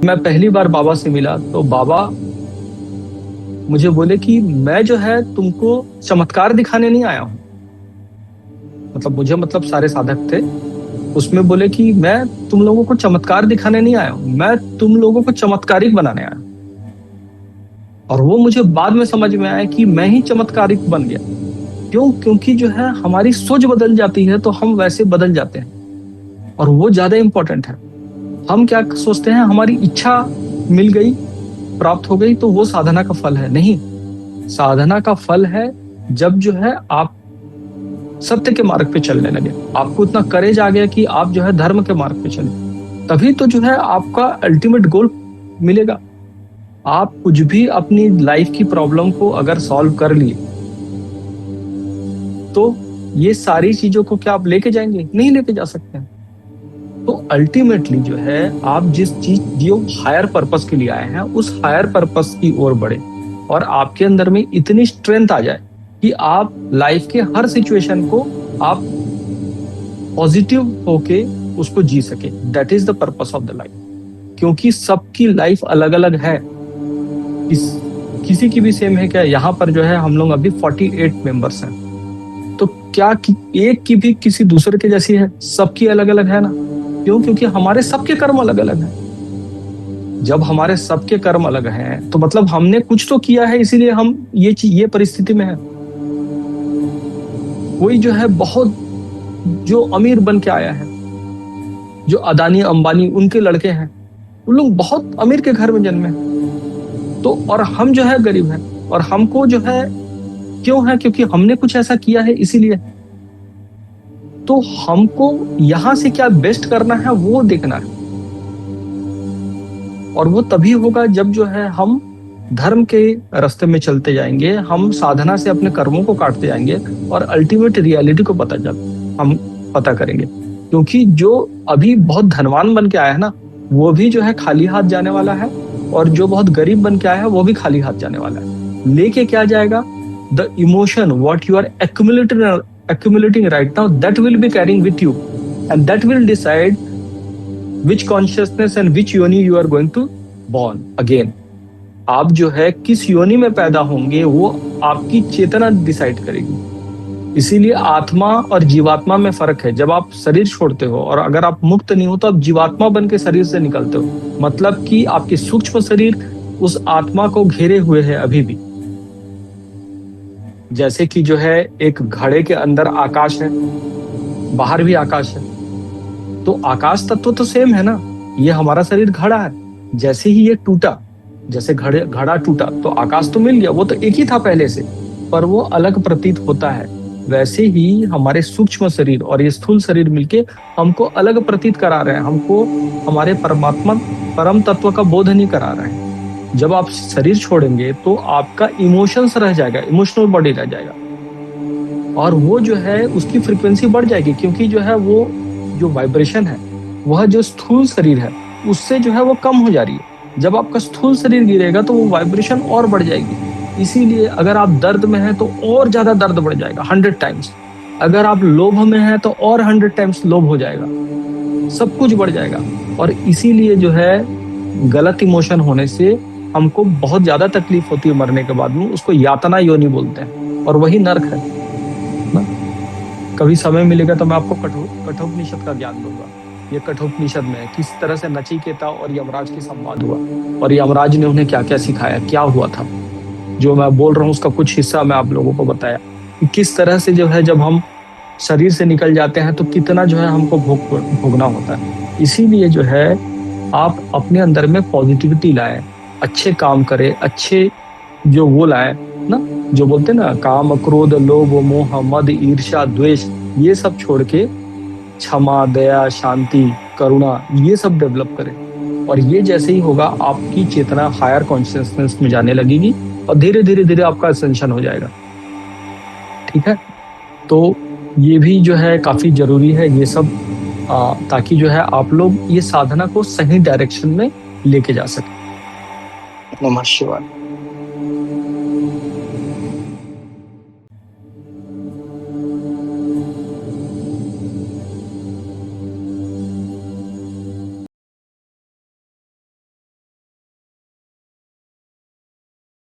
मैं पहली बार बाबा से मिला तो बाबा मुझे बोले कि मैं जो है तुमको चमत्कार दिखाने नहीं आया हूँ। मतलब सारे साधक थे, उसमें बोले कि मैं तुम लोगों को चमत्कार दिखाने नहीं आया हूँ, मैं तुम लोगों को चमत्कारिक बनाने आया हूँ। और वो मुझे बाद में समझ में आया कि मैं ही चमत्कारिक बन गया। क्यों? क्योंकि जो है हमारी सोच बदल जाती है तो हम वैसे बदल जाते हैं, और वो ज्यादा इंपॉर्टेंट है। हम क्या सोचते हैं, हमारी इच्छा मिल गई, प्राप्त हो गई तो वो साधना का फल है। नहीं, साधना का फल है जब जो है आप सत्य के मार्ग पे चलने लगे, आपको इतना करेज आ गया कि आप जो है धर्म के मार्ग पे चले, तभी तो जो है आपका अल्टीमेट गोल मिलेगा। आप कुछ भी अपनी लाइफ की प्रॉब्लम को अगर सॉल्व कर लिए तो ये सारी चीजों को क्या आप लेके जाएंगे? नहीं लेके जा सकते हैं। तो अल्टीमेटली जो है आप जिस चीज जो हायर पर्पस के लिए आए हैं उस हायर पर्पस की ओर बढ़े, और आपके अंदर में इतनी स्ट्रेंथ आ जाए कि आप लाइफ के हर सिचुएशन को आप पॉजिटिव होके उसको जी सके। That is the purpose of the life. क्योंकि सबकी लाइफ अलग अलग है, किसी की भी सेम है क्या? यहाँ पर जो है हम लोग अभी 48 मेंबर्स हैं, तो क्या एक की भी किसी दूसरे के जैसी है? सबकी अलग अलग है ना। क्यों? क्योंकि हमारे सबके कर्म अलग अलग हैं। जब हमारे सबके कर्म अलग हैं तो मतलब हमने कुछ तो किया है, इसीलिए हम ये परिस्थिति में है। कोई जो है बहुत जो अमीर बन के आया है, जो अदानी अंबानी उनके लड़के हैं, उन लोग बहुत अमीर के घर में जन्मे, तो और हम जो है गरीब हैं, और हमको जो है क्यों है? क्योंकि हमने कुछ ऐसा किया है इसीलिए। तो हमको यहां से क्या बेस्ट करना है वो देखना है, और वो तभी होगा जब जो है हम धर्म के रास्ते में चलते जाएंगे, हम साधना से अपने कर्मों को काटते जाएंगे, और अल्टीमेट रियलिटी को हम पता करेंगे। क्योंकि जो अभी बहुत धनवान बन के आया है ना, वो भी जो है खाली हाथ जाने वाला है, और जो बहुत गरीब बन के आया है वो भी खाली हाथ जाने वाला है। लेके क्या जाएगा? The emotion what you are accumulating right now, that will be carrying with you, and that will decide which consciousness and which yoni you are going to born again. आप जो है किस योनि में पैदा होंगे वो आपकी चेतना डिसाइड करेगी। इसीलिए आत्मा और जीवात्मा में फर्क है। जब आप शरीर छोड़ते हो और अगर आप मुक्त नहीं हो तो आप जीवात्मा बन के शरीर से निकलते हो, मतलब कि आपके सूक्ष्म शरीर उस आत्मा को घेरे हुए है अभी भी। जैसे कि जो है एक घड़े के अंदर आकाश है, बाहर भी आकाश है, तो आकाश तत्व तो सेम है ना। ये हमारा शरीर घड़ा है, जैसे ही ये टूटा, जैसे घड़ा टूटा तो आकाश तो मिल गया, वो तो एक ही था पहले से, पर वो अलग प्रतीत होता है। वैसे ही हमारे सूक्ष्म शरीर और ये स्थूल शरीर मिलके हमको अलग प्रतीत करा रहे हैं, हमको हमारे परमात्मा परम तत्व का बोध नहीं करा रहे हैं। जब आप शरीर छोड़ेंगे तो आपका इमोशंस रह जाएगा, इमोशनल बॉडी रह जाएगा, और वो जो है उसकी फ्रीक्वेंसी बढ़ जाएगी। क्योंकि जो है वो जो वाइब्रेशन है वह जो स्थूल शरीर है उससे जो है वो कम हो जा रही है। जब आपका स्थूल शरीर गिरेगा तो वो वाइब्रेशन और बढ़ जाएगी। इसीलिए अगर आप दर्द में हैं तो और ज्यादा दर्द बढ़ जाएगा 100 टाइम्स। अगर आप लोभ में हैं तो और 100 टाइम्स लोभ हो जाएगा, सब कुछ बढ़ जाएगा। और इसीलिए जो है गलत इमोशन होने से हमको बहुत ज्यादा तकलीफ होती है मरने के बाद में, उसको यातना योनि बोलते हैं, और वही नर्क है ना। कभी समय मिलेगा तो मैं आपको कठोपनिषद का ज्ञान दूंगा। ये कठोपनिषद में किस तरह से नचिकेता और यमराज की संवाद हुआ, और यमराज ने उन्हें क्या क्या सिखाया, क्या हुआ था। जो मैं बोल रहा हूँ उसका कुछ हिस्सा मैं आप लोगों को बताया कि किस तरह से जो है जब हम शरीर से निकल जाते हैं तो कितना जो है हमको भोगना होता है। इसीलिए जो है आप अपने अंदर में पॉजिटिविटी लाए, अच्छे काम करे, अच्छे जो वो लाए ना, जो बोलते ना काम क्रोध लोभ मोह मद ईर्ष्या द्वेष, ये सब छोड़ के क्षमा दया शांति करुणा ये सब डेवलप करें। और ये जैसे ही होगा आपकी चेतना हायर कॉन्शियसनेस में जाने लगेगी, और धीरे धीरे धीरे आपका असेंशन हो जाएगा। ठीक है, तो ये भी जो है काफी जरूरी है ये सब, ताकि जो है आप लोग ये साधना को सही डायरेक्शन में लेके जा सके। नमः शिवाय।